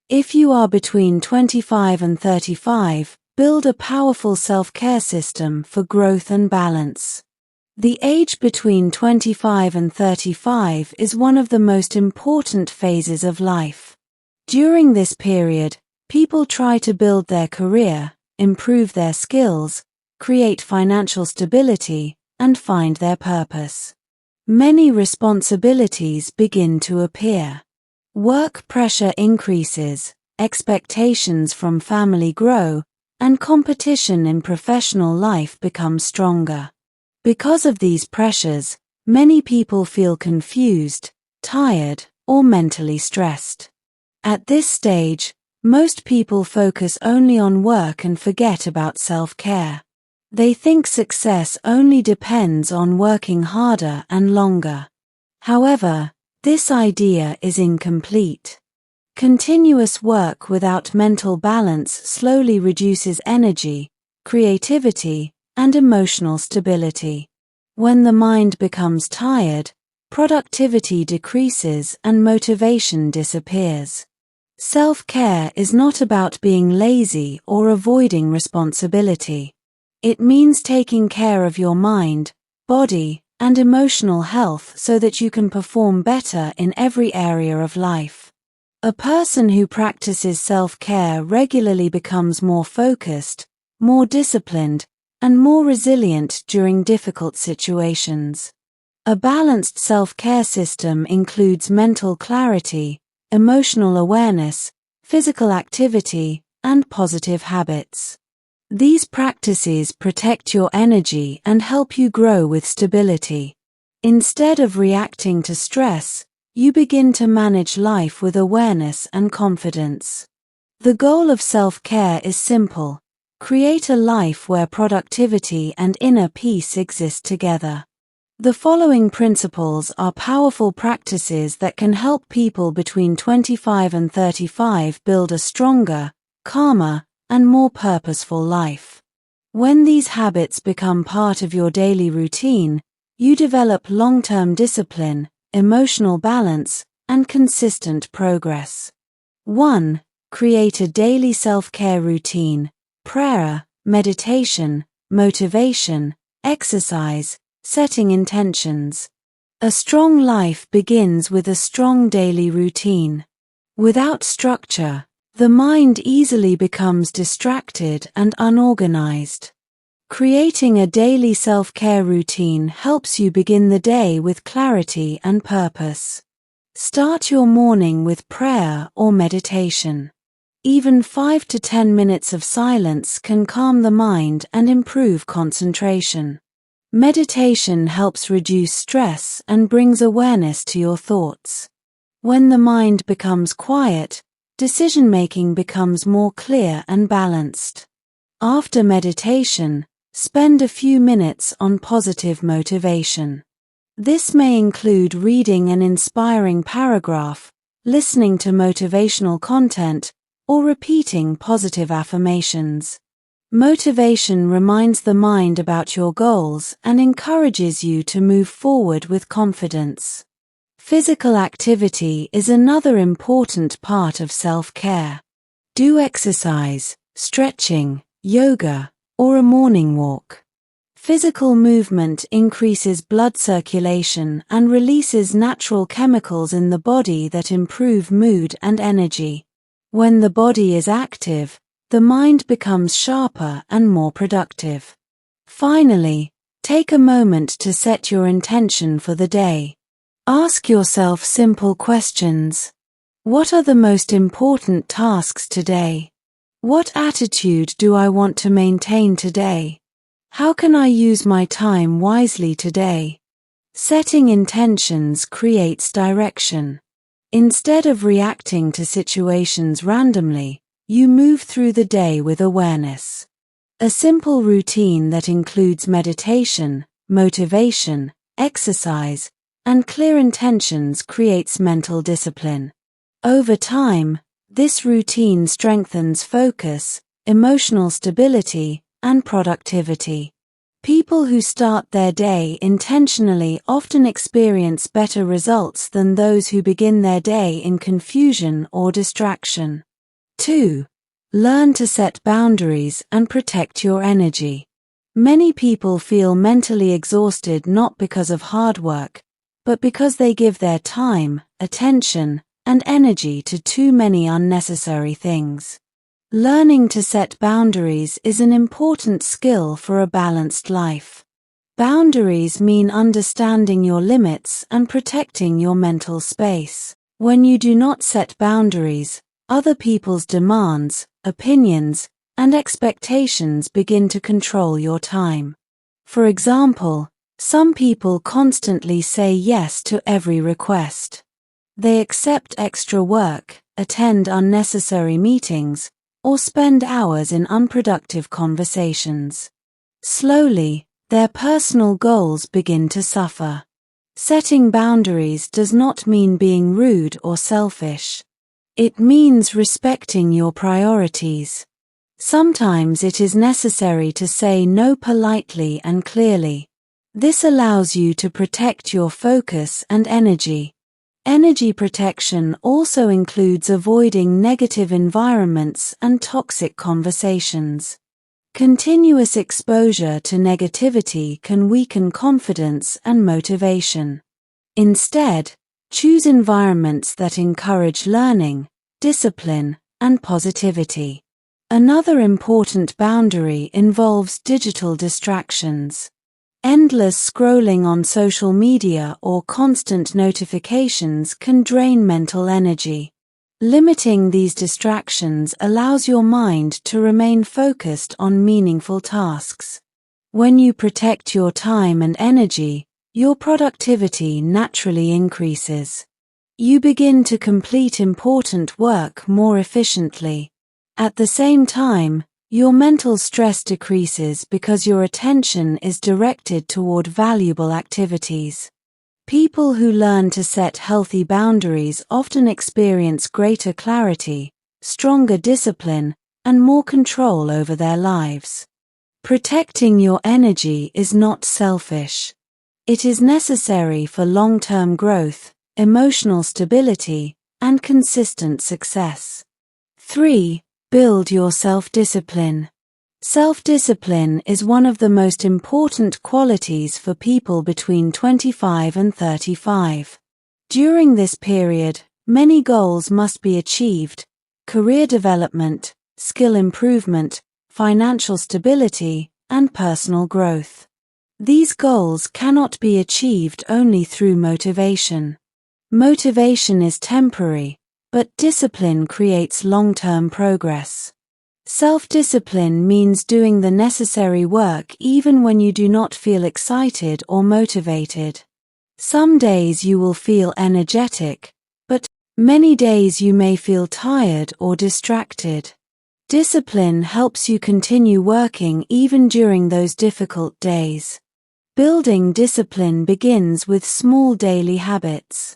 If you are between 25 and 35, build a powerful self-care system for growth and balance. The age between 25 and 35 is one of the most important phases of life. During this period, people try to build their career, improve their skills, create financial stability, and find their purpose. Many responsibilities begin to appear. Work pressure increases, expectations from family grow, and competition in professional life becomes stronger. Because of these pressures, many people feel confused, tired, or mentally stressed. At this stage, most people focus only on work and forget about self-care. They think success only depends on working harder and longer. However, this idea is incomplete. Continuous work without mental balance slowly reduces energy, creativity, and emotional stability. When the mind becomes tired, productivity decreases and motivation disappears. Self-care is not about being lazy or avoiding responsibility. It means taking care of your mind, body, and emotional health so that you can perform better in every area of life. A person who practices self-care regularly becomes more focused, more disciplined, and more resilient during difficult situations. A balanced self-care system includes mental clarity, emotional awareness, physical activity, and positive habits. These practices protect your energy and help you grow with stability. Instead of reacting to stress, you begin to manage life with awareness and confidence. The goal of self-care is simple: create a life where productivity and inner peace exist together. The following principles are powerful practices that can help people between 25 and 35 build a stronger, calmer, and more purposeful life. When these habits become part of your daily routine, you develop long-term discipline, emotional balance, and consistent progress. 1. Create a daily self-care routine: prayer, meditation, motivation, exercise, setting intentions. A strong life begins with a strong daily routine. Without structure, the mind easily becomes distracted and unorganized. Creating a daily self-care routine helps you begin the day with clarity and purpose. Start your morning with prayer or meditation. Even 5 to 10 minutes of silence can calm the mind and improve concentration. Meditation helps reduce stress and brings awareness to your thoughts. When the mind becomes quiet, decision-making becomes more clear and balanced. After meditation, spend a few minutes on positive motivation. This may include reading an inspiring paragraph, listening to motivational content, or repeating positive affirmations. Motivation reminds the mind about your goals and encourages you to move forward with confidence. Physical activity is another important part of self-care. Do exercise, stretching, yoga, or a morning walk. Physical movement increases blood circulation and releases natural chemicals in the body that improve mood and energy. When the body is active, the mind becomes sharper and more productive. Finally, take a moment to set your intention for the day. Ask yourself simple questions. What are the most important tasks today? What attitude do I want to maintain today? How can I use my time wisely today? Setting intentions creates direction. Instead of reacting to situations randomly, you move through the day with awareness. A simple routine that includes meditation, motivation, exercise, and clear intentions creates mental discipline. Over time, this routine strengthens focus, emotional stability, and productivity. People who start their day intentionally often experience better results than those who begin their day in confusion or distraction. 2. Learn to set boundaries and protect your energy. Many people feel mentally exhausted not because of hard work, but because they give their time, attention, and energy to too many unnecessary things. Learning to set boundaries is an important skill for a balanced life. Boundaries mean understanding your limits and protecting your mental space. When you do not set boundaries, other people's demands, opinions, and expectations begin to control your time. For example, some people constantly say yes to every request. They accept extra work, attend unnecessary meetings, or spend hours in unproductive conversations. Slowly, their personal goals begin to suffer. Setting boundaries does not mean being rude or selfish. It means respecting your priorities. Sometimes it is necessary to say no politely and clearly. This allows you to protect your focus and energy. Energy protection also includes avoiding negative environments and toxic conversations. Continuous exposure to negativity can weaken confidence and motivation. Instead, choose environments that encourage learning, discipline, and positivity. Another important boundary involves digital distractions. Endless scrolling on social media or constant notifications can drain mental energy. Limiting these distractions allows your mind to remain focused on meaningful tasks. When you protect your time and energy, your productivity naturally increases. You begin to complete important work more efficiently. At the same time, your mental stress decreases because your attention is directed toward valuable activities. People who learn to set healthy boundaries often experience greater clarity, stronger discipline, and more control over their lives. Protecting your energy is not selfish. It is necessary for long-term growth, emotional stability, and consistent success. 3. Build your self-discipline. Self-discipline is one of the most important qualities for people between 25 and 35. During this period, many goals must be achieved: career development, skill improvement, financial stability, and personal growth. These goals cannot be achieved only through motivation. Motivation is temporary, but discipline creates long-term progress. Self-discipline means doing the necessary work even when you do not feel excited or motivated. Some days you will feel energetic, but many days you may feel tired or distracted. Discipline helps you continue working even during those difficult days. Building discipline begins with small daily habits.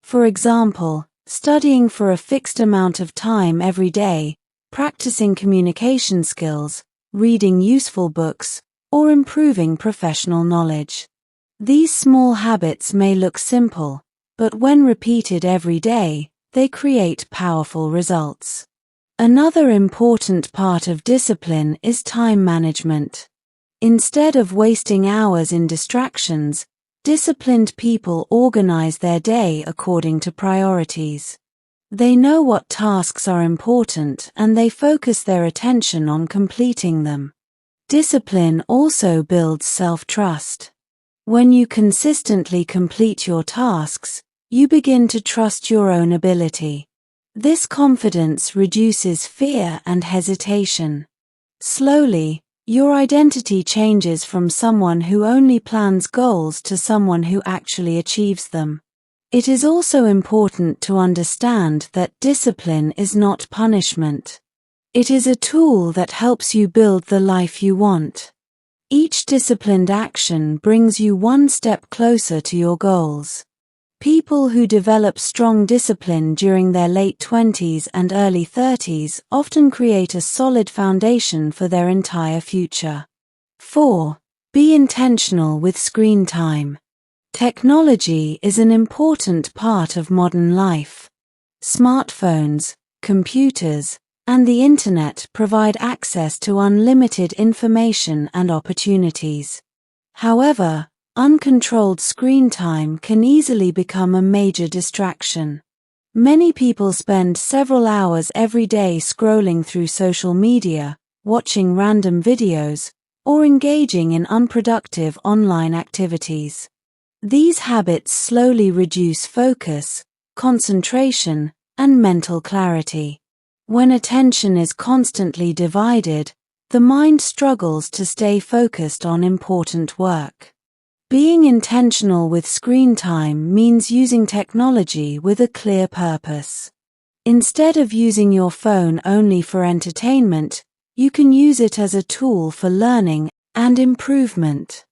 For example, studying for a fixed amount of time every day, practicing communication skills, reading useful books, or improving professional knowledge. These small habits may look simple, but when repeated every day, they create powerful results. Another important part of discipline is time management. Instead of wasting hours in distractions, disciplined people organize their day according to priorities. They know what tasks are important and they focus their attention on completing them. Discipline also builds self-trust. When you consistently complete your tasks, you begin to trust your own ability. This confidence reduces fear and hesitation. Slowly, your identity changes from someone who only plans goals to someone who actually achieves them. It is also important to understand that discipline is not punishment. It is a tool that helps you build the life you want. Each disciplined action brings you one step closer to your goals. People who develop strong discipline during their late 20s and early 30s often create a solid foundation for their entire future. 4. Be intentional with screen time. Technology is an important part of modern life. Smartphones, computers, and the Internet provide access to unlimited information and opportunities. However, uncontrolled screen time can easily become a major distraction. Many people spend several hours every day scrolling through social media, watching random videos, or engaging in unproductive online activities. These habits slowly reduce focus, concentration, and mental clarity. When attention is constantly divided, the mind struggles to stay focused on important work. Being intentional with screen time means using technology with a clear purpose. Instead of using your phone only for entertainment, you can use it as a tool for learning and improvement.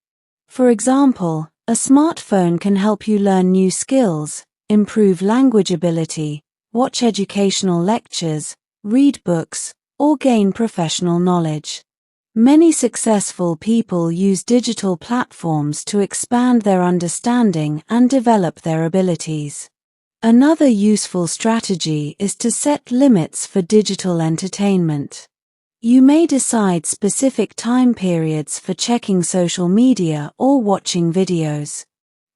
For example, a smartphone can help you learn new skills, improve language ability, watch educational lectures, read books, or gain professional knowledge. Many successful people use digital platforms to expand their understanding and develop their abilities. Another useful strategy is to set limits for digital entertainment. You may decide specific time periods for checking social media or watching videos.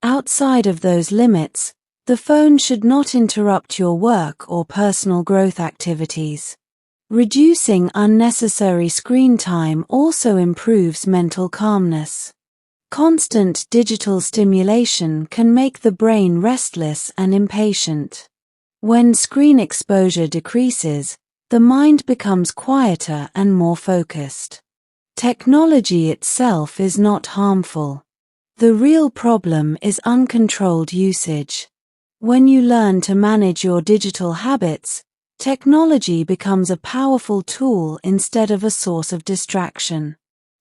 Outside of those limits, the phone should not interrupt your work or personal growth activities. Reducing unnecessary screen time also improves mental calmness. Constant digital stimulation can make the brain restless and impatient. When screen exposure decreases, the mind becomes quieter and more focused. Technology itself is not harmful. The real problem is uncontrolled usage. When you learn to manage your digital habits, technology becomes a powerful tool instead of a source of distraction.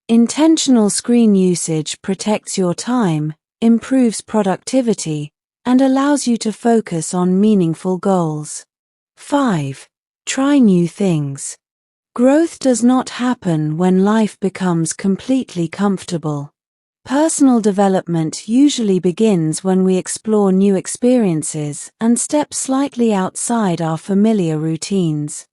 Intentional screen usage protects your time, improves productivity, and allows you to focus on meaningful goals. 5. Try new things. Growth does not happen when life becomes completely comfortable. Personal development usually begins when we explore new experiences and step slightly outside our familiar routines.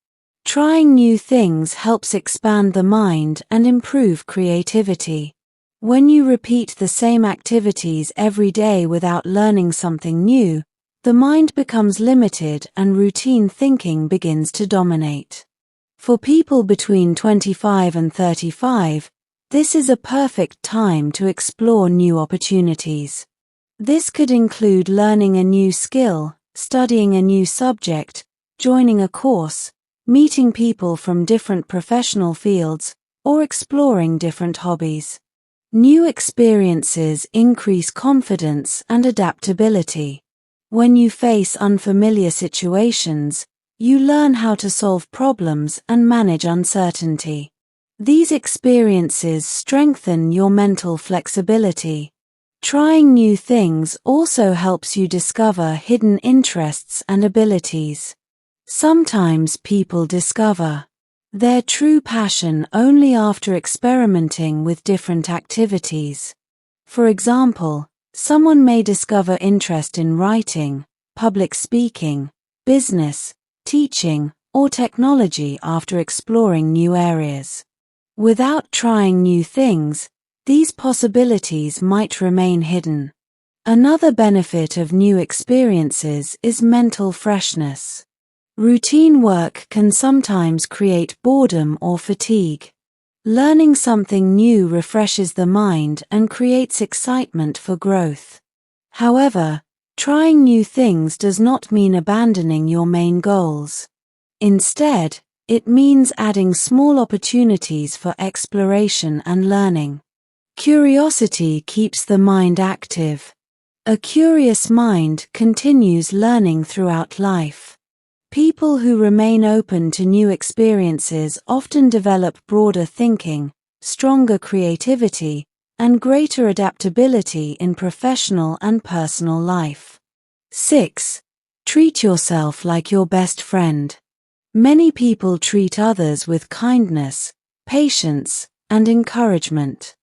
Trying new things helps expand the mind and improve creativity. When you repeat the same activities every day without learning something new, the mind becomes limited and routine thinking begins to dominate. For people between 25 and 35, this is a perfect time to explore new opportunities. This could include learning a new skill, studying a new subject, joining a course, meeting people from different professional fields, or exploring different hobbies. New experiences increase confidence and adaptability. When you face unfamiliar situations, you learn how to solve problems and manage uncertainty. These experiences strengthen your mental flexibility. Trying new things also helps you discover hidden interests and abilities. Sometimes people discover their true passion only after experimenting with different activities. For example, someone may discover interest in writing, public speaking, business, teaching, or technology after exploring new areas. Without trying new things, these possibilities might remain hidden. Another benefit of new experiences is mental freshness. Routine work can sometimes create boredom or fatigue. Learning something new refreshes the mind and creates excitement for growth. However, trying new things does not mean abandoning your main goals. Instead, it means adding small opportunities for exploration and learning. Curiosity keeps the mind active. A curious mind continues learning throughout life. People who remain open to new experiences often develop broader thinking, stronger creativity, and greater adaptability in professional and personal life. 6. Treat yourself like your best friend. Many people treat others with kindness, patience, and encouragement.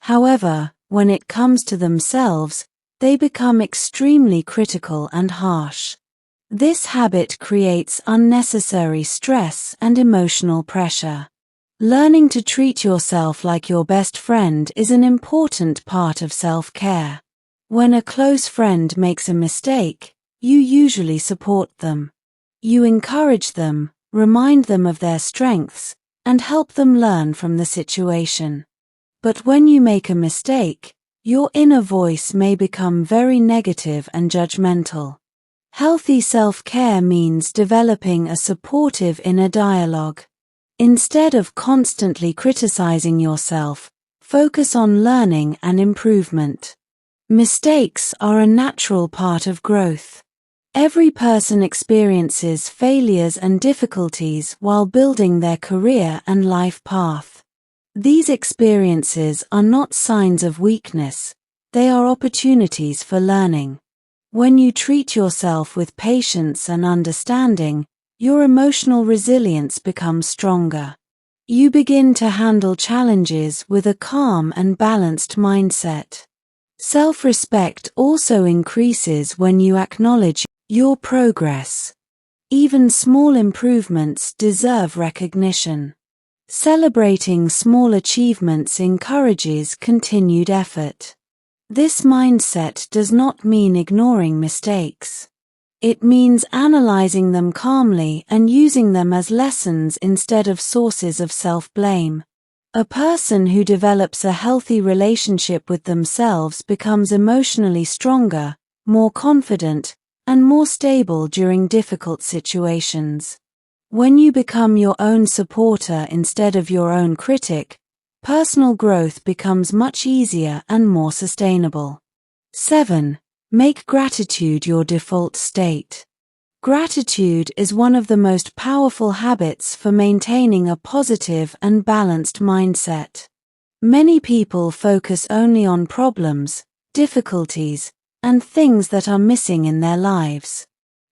However, when it comes to themselves, they become extremely critical and harsh. This habit creates unnecessary stress and emotional pressure. Learning to treat yourself like your best friend is an important part of self-care. When a close friend makes a mistake, you usually support them. You encourage them, remind them of their strengths, and help them learn from the situation. But when you make a mistake, your inner voice may become very negative and judgmental. Healthy self-care means developing a supportive inner dialogue. Instead of constantly criticizing yourself, focus on learning and improvement. Mistakes are a natural part of growth. Every person experiences failures and difficulties while building their career and life path. These experiences are not signs of weakness, they are opportunities for learning. When you treat yourself with patience and understanding, your emotional resilience becomes stronger. You begin to handle challenges with a calm and balanced mindset. Self-respect also increases when you acknowledge your progress. Even small improvements deserve recognition. Celebrating small achievements encourages continued effort. This mindset does not mean ignoring mistakes. It means analyzing them calmly and using them as lessons instead of sources of self-blame. A person who develops a healthy relationship with themselves becomes emotionally stronger, more confident, and more stable during difficult situations. When you become your own supporter instead of your own critic, personal growth becomes much easier and more sustainable. 7. Make gratitude your default state. Gratitude is one of the most powerful habits for maintaining a positive and balanced mindset. Many people focus only on problems, difficulties, and things that are missing in their lives.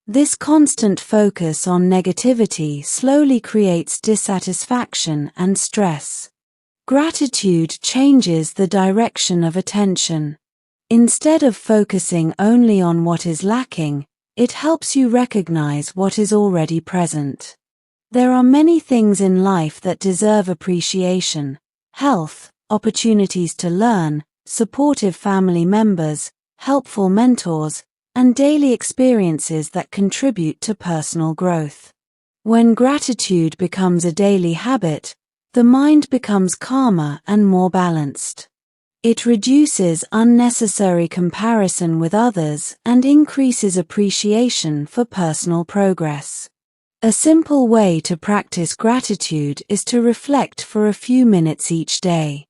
This constant focus on negativity slowly creates dissatisfaction and stress. Gratitude changes the direction of attention. Instead of focusing only on what is lacking, it helps you recognize what is already present. There are many things in life that deserve appreciation: health, opportunities to learn, supportive family members, helpful mentors, and daily experiences that contribute to personal growth. When gratitude becomes a daily habit, the mind becomes calmer and more balanced. It reduces unnecessary comparison with others and increases appreciation for personal progress. A simple way to practice gratitude is to reflect for a few minutes each day.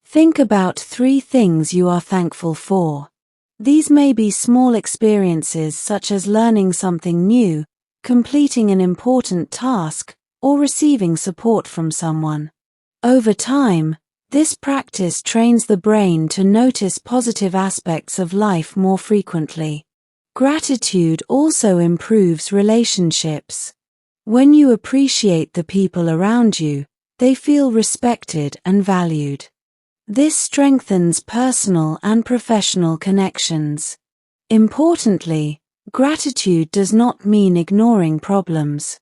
Think about 3 things you are thankful for. These may be small experiences such as learning something new, completing an important task, or receiving support from someone. Over time, this practice trains the brain to notice positive aspects of life more frequently. Gratitude also improves relationships. When you appreciate the people around you, they feel respected and valued. This strengthens personal and professional connections. Importantly, gratitude does not mean ignoring problems.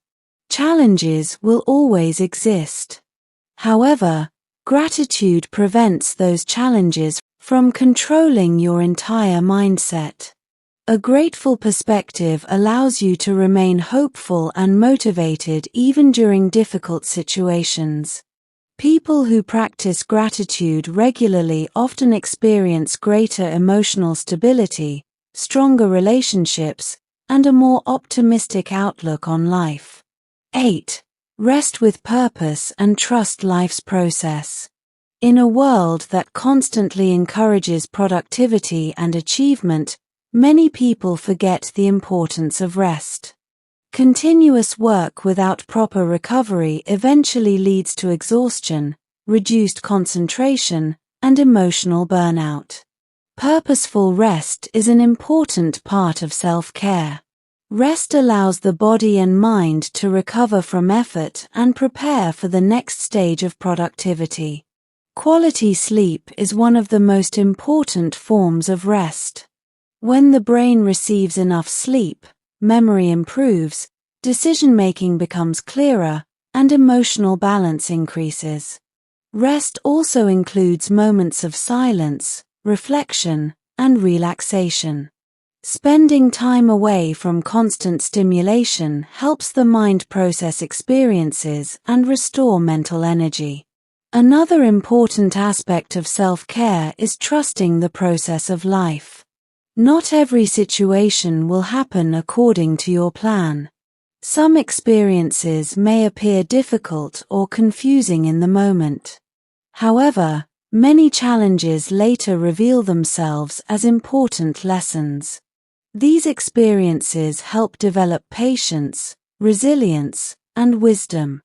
Challenges will always exist. However, gratitude prevents those challenges from controlling your entire mindset. A grateful perspective allows you to remain hopeful and motivated even during difficult situations. People who practice gratitude regularly often experience greater emotional stability, stronger relationships, and a more optimistic outlook on life. 8. Rest with purpose and trust life's process. In a world that constantly encourages productivity and achievement, many people forget the importance of rest. Continuous work without proper recovery eventually leads to exhaustion, reduced concentration, and emotional burnout. Purposeful rest is an important part of self-care. Rest allows the body and mind to recover from effort and prepare for the next stage of productivity. Quality sleep is one of the most important forms of rest. When the brain receives enough sleep, memory improves, decision-making becomes clearer, and emotional balance increases. Rest also includes moments of silence, reflection, and relaxation. Spending time away from constant stimulation helps the mind process experiences and restore mental energy. Another important aspect of self-care is trusting the process of life. Not every situation will happen according to your plan. Some experiences may appear difficult or confusing in the moment. However, many challenges later reveal themselves as important lessons. These experiences help develop patience, resilience, and wisdom.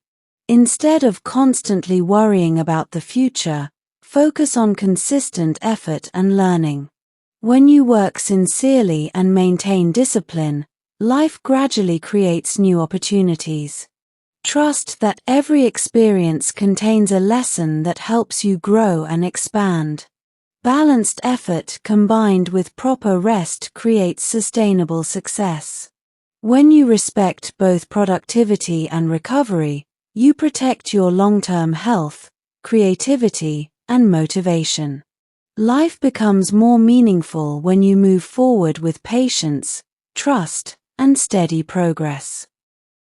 Instead of constantly worrying about the future, focus on consistent effort and learning. When you work sincerely and maintain discipline, life gradually creates new opportunities. Trust that every experience contains a lesson that helps you grow and expand. Balanced effort combined with proper rest creates sustainable success. When you respect both productivity and recovery, you protect your long-term health, creativity, and motivation. Life becomes more meaningful when you move forward with patience, trust, and steady progress.